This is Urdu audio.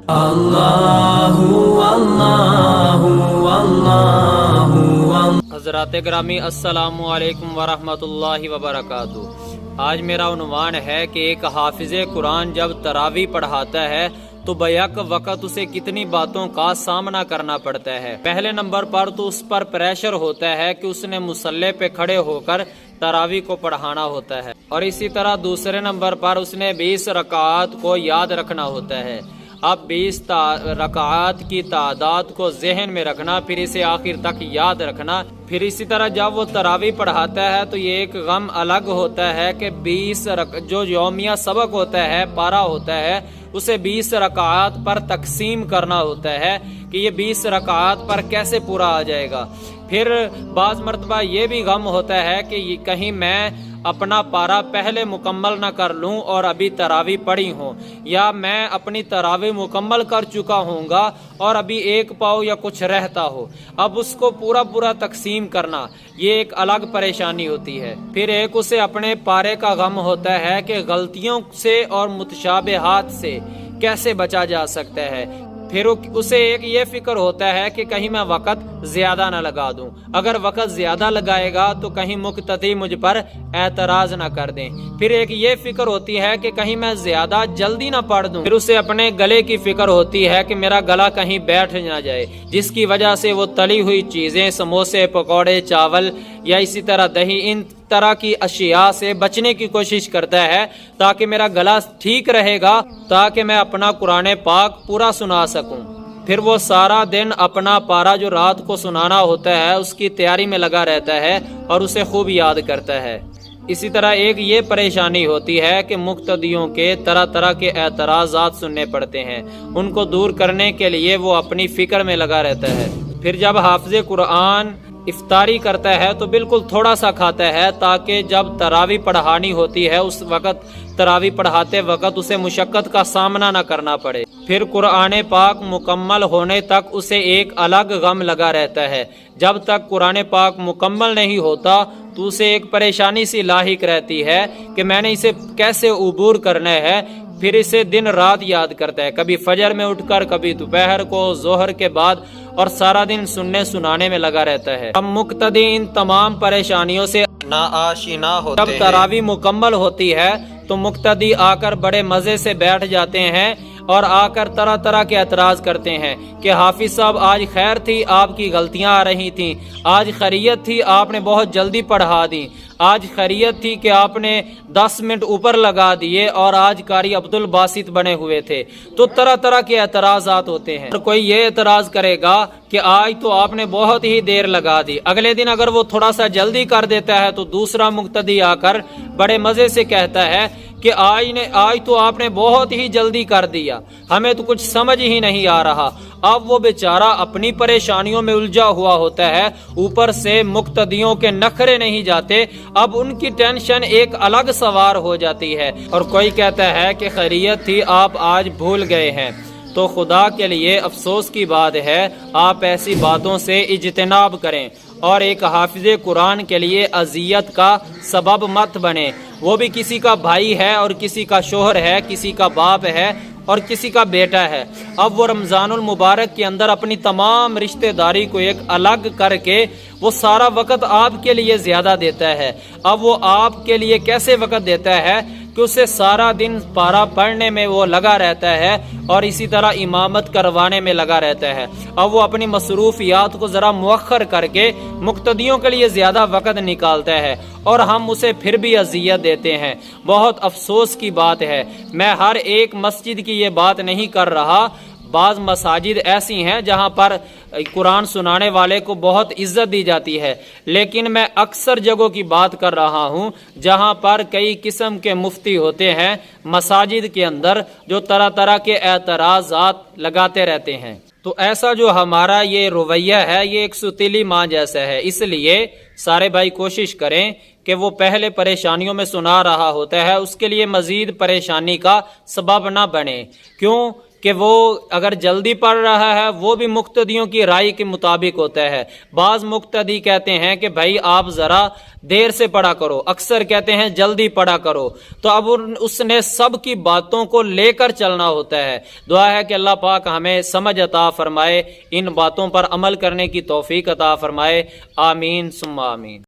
اللہ اللہ اللہ۔ حضرات گرامی السلام علیکم ورحمۃ اللہ وبرکاتہ۔ آج میرا عنوان ہے کہ ایک حافظ قرآن جب تراویح پڑھاتا ہے تو بیک وقت اسے کتنی باتوں کا سامنا کرنا پڑتا ہے۔ پہلے نمبر پر تو اس پر پریشر ہوتا ہے کہ اس نے مصلی پہ کھڑے ہو کر تراویح کو پڑھانا ہوتا ہے، اور اسی طرح دوسرے نمبر پر اس نے 20 رکعات کو یاد رکھنا ہوتا ہے۔ اب 20 رکعات کی تعداد کو ذہن میں رکھنا، پھر اسے آخر تک یاد رکھنا۔ پھر اسی طرح جب وہ تراویح پڑھاتا ہے تو یہ ایک غم الگ ہوتا ہے کہ 20 جو یومیہ سبق ہوتا ہے، پارہ ہوتا ہے، اسے 20 رکعات پر تقسیم کرنا ہوتا ہے کہ یہ 20 رکعات پر کیسے پورا آ جائے گا۔ پھر بعض مرتبہ یہ بھی غم ہوتا ہے کہ کہیں میں اپنا پارہ پہلے مکمل نہ کر لوں اور ابھی تراویح پڑھی ہوں، یا میں اپنی تراویح مکمل کر چکا ہوں گا اور ابھی ایک پاؤ یا کچھ رہتا ہو۔ اب اس کو پورا تقسیم کرنا یہ ایک الگ پریشانی ہوتی ہے۔ پھر ایک اسے اپنے پارے کا غم ہوتا ہے کہ غلطیوں سے اور متشابہات سے کیسے بچا جا سکتا ہے۔ پھر اسے ایک یہ فکر ہوتا ہے کہ کہیں میں وقت زیادہ نہ لگا دوں، اگر وقت زیادہ لگائے گا تو کہیں مقتدی مجھ پر اعتراض نہ کر دیں۔ پھر ایک یہ فکر ہوتی ہے کہ کہیں میں زیادہ جلدی نہ پڑھ دوں۔ پھر اسے اپنے گلے کی فکر ہوتی ہے کہ میرا گلا کہیں بیٹھ نہ جائے، جس کی وجہ سے وہ تلی ہوئی چیزیں، سموسے، پکوڑے، چاول یا اسی طرح دہی، ان طرح کی اشیاء سے بچنے کی کوشش کرتا ہے تاکہ میرا گلا ٹھیک رہے گا، تاکہ میں اپنا قرآن پاک پورا سنا سکوں۔ پھر وہ سارا دن اپنا پارہ جو رات کو سنانا ہوتا ہے اس کی تیاری میں لگا رہتا ہے اور اسے خوب یاد کرتا ہے۔ اسی طرح ایک یہ پریشانی ہوتی ہے کہ مقتدیوں کے طرح کے اعتراضات سننے پڑتے ہیں، ان کو دور کرنے کے لیے وہ اپنی فکر میں لگا رہتا ہے۔ پھر جب حافظ قرآن افطاری کرتا ہے تو بالکل تھوڑا سا کھاتا ہے تاکہ جب تراویح پڑھانی ہوتی ہے اس وقت تراویح پڑھاتے وقت اسے مشقت کا سامنا نہ کرنا پڑے۔ پھر قرآن پاک مکمل ہونے تک اسے ایک الگ غم لگا رہتا ہے۔ جب تک قرآن پاک مکمل نہیں ہوتا تو اسے ایک پریشانی سی لاحق رہتی ہے کہ میں نے اسے کیسے عبور کرنا ہے۔ پھر اسے دن رات یاد کرتا ہے، کبھی فجر میں اٹھ کر، کبھی دوپہر کو، ظہر کے بعد، اور سارا دن سننے سنانے میں لگا رہتا ہے۔ اب مقتدی ان تمام پریشانیوں سے ناآشنا ہوتے ہیں۔ جب تراویح مکمل ہوتی ہے تو مقتدی آ کر بڑے مزے سے بیٹھ جاتے ہیں اور آ کر طرح کے اعتراض کرتے ہیں کہ حافظ صاحب آج خیر تھی، آپ کی غلطیاں آ رہی تھیں، آج خیریت تھی، آپ نے بہت جلدی پڑھا دی، آج خیریت تھی کہ آپ نے 10 منٹ اوپر لگا دیے، اور آج قاری عبد الباسط بنے ہوئے تھے۔ تو طرح کے اعتراضات ہوتے ہیں۔ اور کوئی یہ اعتراض کرے گا کہ آج تو آپ نے بہت ہی دیر لگا دی، اگلے دن اگر وہ تھوڑا سا جلدی کر دیتا ہے تو دوسرا مقتدی آ کر بڑے مزے سے کہتا ہے کہ آج تو آپ نے بہت ہی جلدی کر دیا، ہمیں تو کچھ سمجھ ہی نہیں آ رہا۔ اب وہ بیچارہ اپنی پریشانیوں میں الجھا ہوا ہوتا ہے، اوپر سے مقتدیوں کے نخرے نہیں جاتے، اب ان کی ٹینشن ایک الگ سوار ہو جاتی ہے۔ اور کوئی کہتا ہے کہ خیریت تھی، آپ آج بھول گئے ہیں۔ تو خدا کے لیے افسوس کی بات ہے، آپ ایسی باتوں سے اجتناب کریں اور ایک حافظ قرآن کے لیے اذیت کا سبب مت بنے۔ وہ بھی کسی کا بھائی ہے اور کسی کا شوہر ہے، کسی کا باپ ہے اور کسی کا بیٹا ہے۔ اب وہ رمضان المبارک کے اندر اپنی تمام رشتہ داری کو ایک الگ کر کے وہ سارا وقت آپ کے لیے زیادہ دیتا ہے۔ اب وہ آپ کے لیے کیسے وقت دیتا ہے کہ اسے سارا دن پارہ پڑھنے میں وہ لگا رہتا ہے اور اسی طرح امامت کروانے میں لگا رہتا ہے۔ اب وہ اپنی مصروفیات کو ذرا مؤخر کر کے مقتدیوں کے لیے زیادہ وقت نکالتا ہے، اور ہم اسے پھر بھی اذیت دیتے ہیں۔ بہت افسوس کی بات ہے، میں ہر ایک مسجد کی یہ بات نہیں کر رہا، بعض مساجد ایسی ہیں جہاں پر قرآن سنانے والے کو بہت عزت دی جاتی ہے، لیکن میں اکثر جگہوں کی بات کر رہا ہوں جہاں پر کئی قسم کے مفتی ہوتے ہیں مساجد کے اندر جو طرح کے اعتراضات لگاتے رہتے ہیں۔ تو ایسا جو ہمارا یہ رویہ ہے یہ ایک ستیلی ماں جیسا ہے، اس لیے سارے بھائی کوشش کریں کہ وہ پہلے پریشانیوں میں سنا رہا ہوتا ہے اس کے لیے مزید پریشانی کا سبب نہ بنے۔ کیوں کہ وہ اگر جلدی پڑھ رہا ہے وہ بھی مقتدیوں کی رائے کے مطابق ہوتا ہے۔ بعض مقتدی کہتے ہیں کہ بھائی آپ ذرا دیر سے پڑھا کرو، اکثر کہتے ہیں جلدی پڑھا کرو، تو اب اس نے سب کی باتوں کو لے کر چلنا ہوتا ہے۔ دعا ہے کہ اللہ پاک ہمیں سمجھ عطا فرمائے، ان باتوں پر عمل کرنے کی توفیق عطا فرمائے، آمین ثم آمین۔